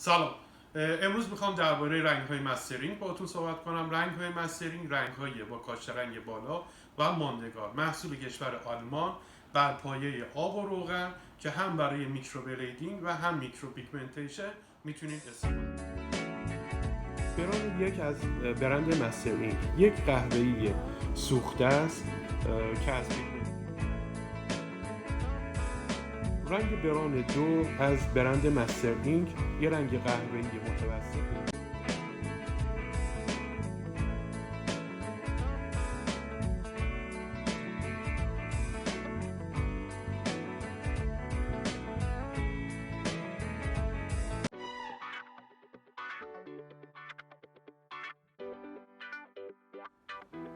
سلام. امروز میخوام درباره رنگ‌های مسترینگ باهاتون صحبت کنم. رنگ‌های مسترینگ رنگ‌های با کاشت رنگ بالا و ماندگار، محصول کشور آلمان، بر پایه آب و روغن که هم برای میکروبلیدینگ و هم میکرو پیگمنتیشن میتونید استفاده کنید. برند یک از برند مسترینگ یک قهوه‌ای سوخته است که از رنگ بران دو از برند مسترینگ یه رنگ قهوه‌ای متوسطه.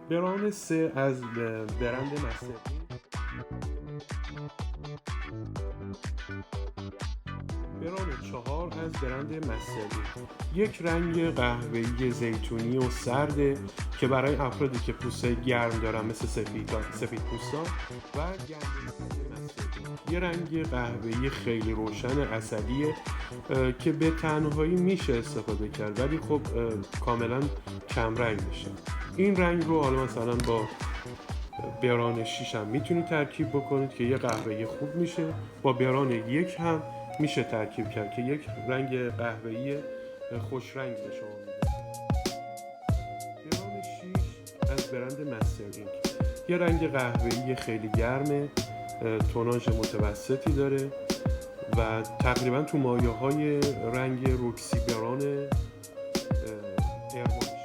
بران سه از برند مسترینگ بران چهار از برند مسترینگ یک رنگ قهوه‌ای زیتونی و سرده که برای افرادی که پوستای گرم دارن مثل سفید پوستا و گندم مسترینگ یه رنگ قهوه‌ای خیلی روشن عسلیه که به تنهایی میشه استفاده کرد ولی خب کاملا کم رنگ میشه. این رنگ رو حالا مثلا با بران 6 هم میتونید ترکیب بکنید که یه قهوه‌ای خوب میشه. با بران 1 هم میشه ترکیب کرد که یک رنگ قهوه‌ای خوش رنگ به شما میده. بران 6 از برند مسترینگ یه رنگ قهوه‌ای خیلی گرمه، توناژ متوسطی داره و تقریبا تو مایه‌های رنگ روکسی بران ارما میشه.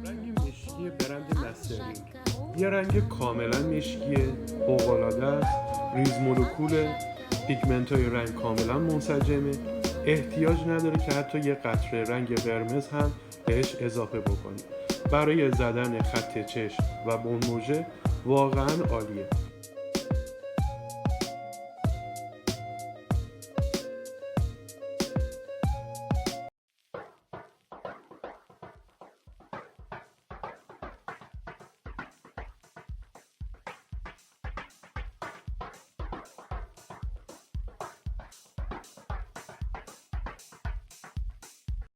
رنگ مشکی برند مسترینگ یه رنگ کاملا مشکیه، فوق‌العاده است، ریز مولکول پیگمنت های رنگ کاملا منسجمه، احتیاج نداره که حتی یه قطره رنگ قرمز هم بهش اضافه بکنید. برای زدن خط چشم و بنموژه واقعا عالیه.